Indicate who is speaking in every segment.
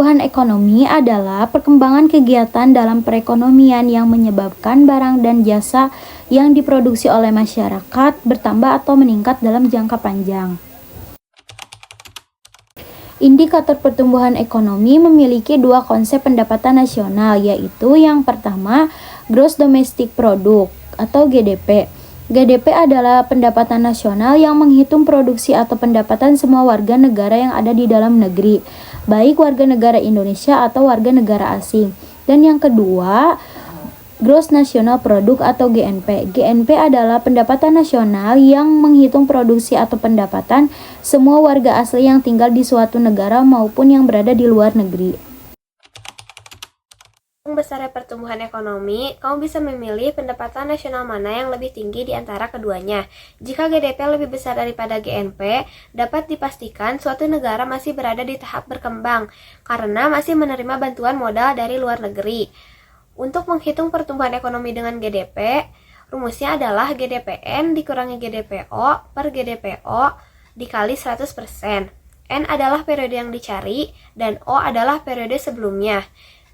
Speaker 1: pertumbuhan ekonomi adalah perkembangan kegiatan dalam perekonomian yang menyebabkan barang dan jasa yang diproduksi oleh masyarakat bertambah atau meningkat dalam jangka panjang. Indikator pertumbuhan ekonomi memiliki dua konsep pendapatan nasional, yaitu yang pertama, Gross Domestic Product atau GDP. GDP adalah pendapatan nasional yang menghitung produksi atau pendapatan semua warga negara yang ada di dalam negeri, baik warga negara Indonesia atau warga negara asing. Dan yang kedua, Gross National Product atau GNP. GNP adalah pendapatan nasional yang menghitung produksi atau pendapatan semua warga asli yang tinggal di suatu negara maupun yang berada di luar negeri.
Speaker 2: Besarnya pertumbuhan ekonomi, kamu bisa memilih pendapatan nasional mana yang lebih tinggi di antara keduanya. Jika GDP lebih besar daripada GNP, dapat dipastikan suatu negara masih berada di tahap berkembang karena masih menerima bantuan modal dari luar negeri. Untuk menghitung pertumbuhan ekonomi dengan GDP, rumusnya adalah GDPN dikurangi GDPO per GDPO dikali 100%. N adalah periode yang dicari dan O adalah periode sebelumnya.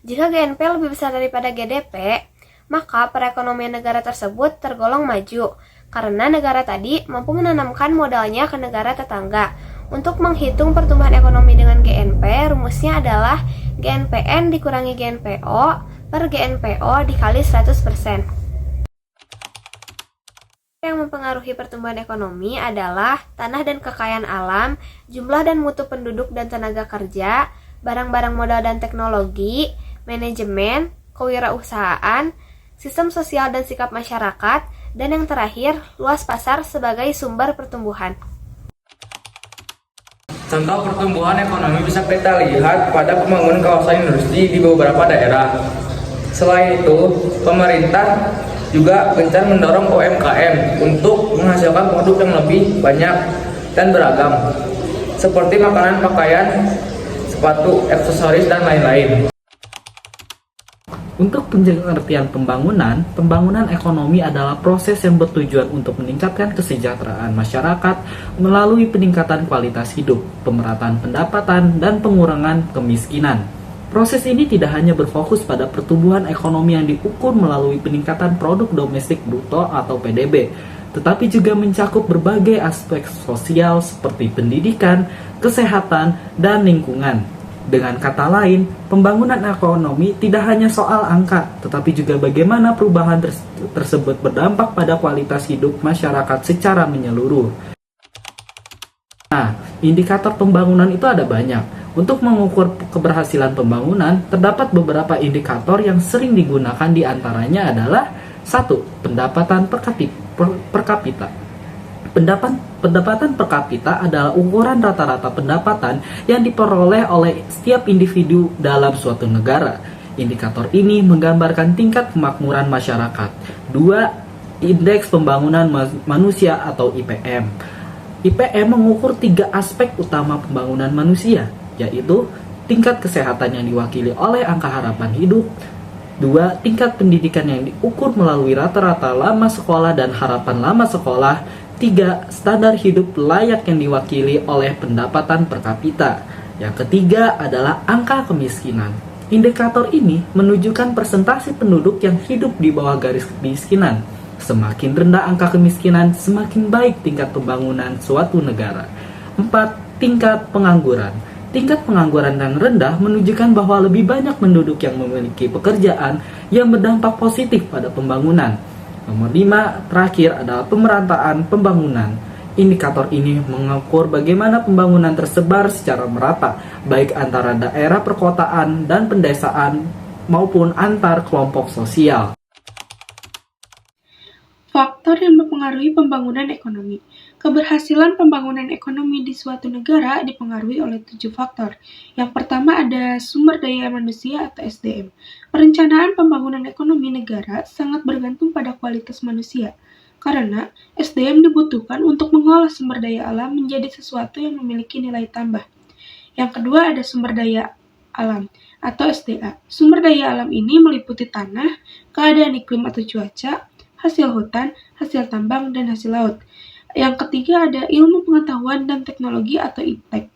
Speaker 2: Jika GNP lebih besar daripada GDP, maka perekonomian negara tersebut tergolong maju, karena negara tadi mampu menanamkan modalnya ke negara tetangga. Untuk menghitung pertumbuhan ekonomi dengan GNP, rumusnya adalah GNPN dikurangi GNPO per GNPO dikali 100%. Yang mempengaruhi pertumbuhan ekonomi adalah tanah dan kekayaan alam, jumlah dan mutu penduduk dan tenaga kerja, barang-barang modal dan teknologi, manajemen, kewirausahaan, sistem sosial dan sikap masyarakat, dan yang terakhir, luas pasar sebagai sumber pertumbuhan.
Speaker 3: Contoh pertumbuhan ekonomi bisa kita lihat pada pembangunan kawasan industri di beberapa daerah. Selain itu, pemerintah juga gencar mendorong UMKM untuk menghasilkan produk yang lebih banyak dan beragam, seperti makanan, pakaian, sepatu, aksesoris, dan lain-lain.
Speaker 4: Untuk pengertian pembangunan ekonomi adalah proses yang bertujuan untuk meningkatkan kesejahteraan masyarakat melalui peningkatan kualitas hidup, pemerataan pendapatan, dan pengurangan kemiskinan. Proses ini tidak hanya berfokus pada pertumbuhan ekonomi yang diukur melalui peningkatan produk domestik bruto atau PDB, tetapi juga mencakup berbagai aspek sosial seperti pendidikan, kesehatan, dan lingkungan. Dengan kata lain, pembangunan ekonomi tidak hanya soal angka, tetapi juga bagaimana perubahan tersebut berdampak pada kualitas hidup masyarakat secara menyeluruh. Nah, indikator pembangunan itu ada banyak. Untuk mengukur keberhasilan pembangunan, terdapat beberapa indikator yang sering digunakan, di antaranya adalah 1. Pendapatan per kapita. Pendapatan per kapita adalah ukuran rata-rata pendapatan yang diperoleh oleh setiap individu dalam suatu negara. Indikator ini menggambarkan tingkat kemakmuran masyarakat. 2. Indeks pembangunan manusia atau IPM. IPM mengukur 3 aspek utama pembangunan manusia, yaitu tingkat kesehatan yang diwakili oleh angka harapan hidup, 2. Tingkat pendidikan yang diukur melalui rata-rata lama sekolah dan harapan lama sekolah, 3. Standar hidup layak yang diwakili oleh pendapatan per kapita. Yang ketiga adalah angka kemiskinan. Indikator ini menunjukkan persentase penduduk yang hidup di bawah garis kemiskinan. Semakin rendah angka kemiskinan, semakin baik tingkat pembangunan suatu negara. 4. Tingkat pengangguran. Tingkat pengangguran yang rendah menunjukkan bahwa lebih banyak penduduk yang memiliki pekerjaan yang berdampak positif pada pembangunan. Nomor 5, terakhir adalah pemerataan pembangunan. Indikator ini mengukur bagaimana pembangunan tersebar secara merata, baik antara daerah perkotaan dan pedesaan maupun antar kelompok sosial.
Speaker 5: Faktor yang mempengaruhi pembangunan ekonomi. Keberhasilan pembangunan ekonomi di suatu negara dipengaruhi oleh 7 faktor. Yang pertama ada sumber daya manusia atau SDM. Perencanaan pembangunan ekonomi negara sangat bergantung pada kualitas manusia, karena SDM dibutuhkan untuk mengolah sumber daya alam menjadi sesuatu yang memiliki nilai tambah. Yang kedua ada sumber daya alam atau SDA. Sumber daya alam ini meliputi tanah, keadaan iklim atau cuaca, hasil hutan, hasil tambang, dan hasil laut. Yang ketiga ada ilmu pengetahuan dan teknologi atau IPTEK.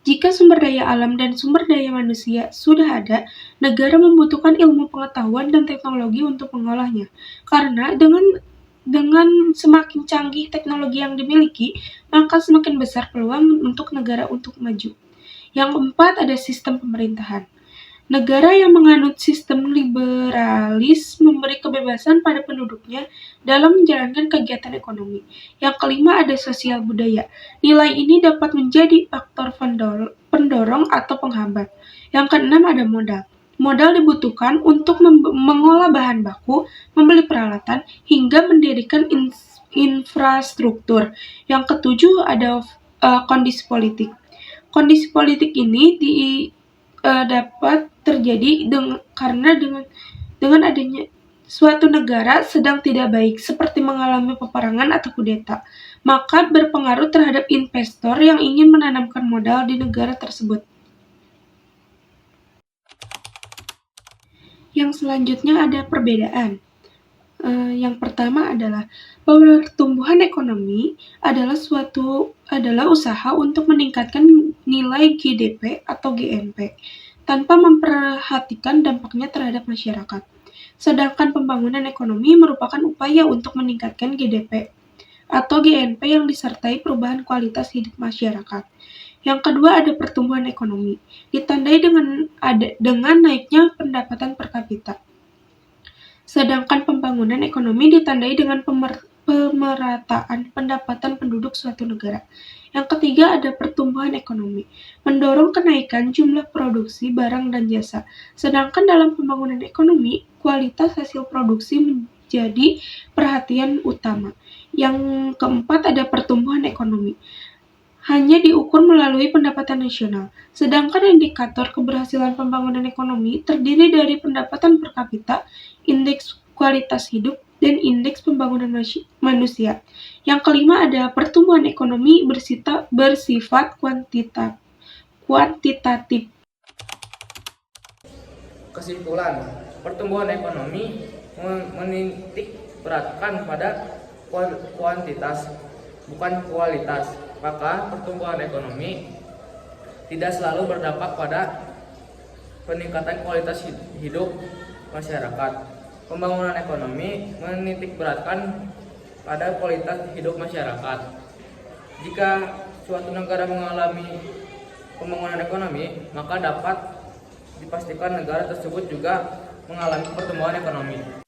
Speaker 5: Jika sumber daya alam dan sumber daya manusia sudah ada, negara membutuhkan ilmu pengetahuan dan teknologi untuk mengolahnya. Karena dengan semakin canggih teknologi yang dimiliki, maka semakin besar peluang untuk negara untuk maju. Yang keempat, ada sistem pemerintahan. Negara yang menganut sistem liberalis memberi kebebasan pada penduduknya dalam menjalankan kegiatan ekonomi. Yang kelima, ada sosial budaya. Nilai ini dapat menjadi faktor pendorong atau penghambat. Yang keenam, ada modal. Modal dibutuhkan untuk mengolah bahan baku, membeli peralatan, hingga mendirikan infrastruktur. Yang ketujuh, ada kondisi politik. Kondisi politik ini dapat terjadi karena dengan adanya suatu negara sedang tidak baik, seperti mengalami peperangan atau kudeta, maka berpengaruh terhadap investor yang ingin menanamkan modal di negara tersebut. Yang selanjutnya ada perbedaan. Yang pertama adalah pertumbuhan ekonomi adalah usaha untuk meningkatkan nilai GDP atau GNP tanpa memperhatikan dampaknya terhadap masyarakat. Sedangkan pembangunan ekonomi merupakan upaya untuk meningkatkan GDP atau GNP yang disertai perubahan kualitas hidup masyarakat. Yang kedua, ada pertumbuhan ekonomi, ditandai dengan naiknya pendapatan per kapita. Sedangkan pembangunan ekonomi ditandai dengan pemerataan pendapatan penduduk suatu negara. Yang ketiga, ada pertumbuhan ekonomi, mendorong kenaikan jumlah produksi barang dan jasa. Sedangkan dalam pembangunan ekonomi, kualitas hasil produksi menjadi perhatian utama. Yang keempat, ada pertumbuhan ekonomi, hanya diukur melalui pendapatan nasional. Sedangkan indikator keberhasilan pembangunan ekonomi terdiri dari pendapatan per kapita, indeks kualitas hidup, dan indeks pembangunan manusia. Yang kelima, ada pertumbuhan ekonomi bersifat kuantitatif.
Speaker 3: Kesimpulan, pertumbuhan ekonomi menitik beratkan pada kuantitas, bukan kualitas. Maka pertumbuhan ekonomi tidak selalu berdampak pada peningkatan kualitas hidup masyarakat. Pembangunan ekonomi menitik beratkan pada kualitas hidup masyarakat. Jika suatu negara mengalami pembangunan ekonomi, maka dapat dipastikan negara tersebut juga mengalami pertumbuhan ekonomi.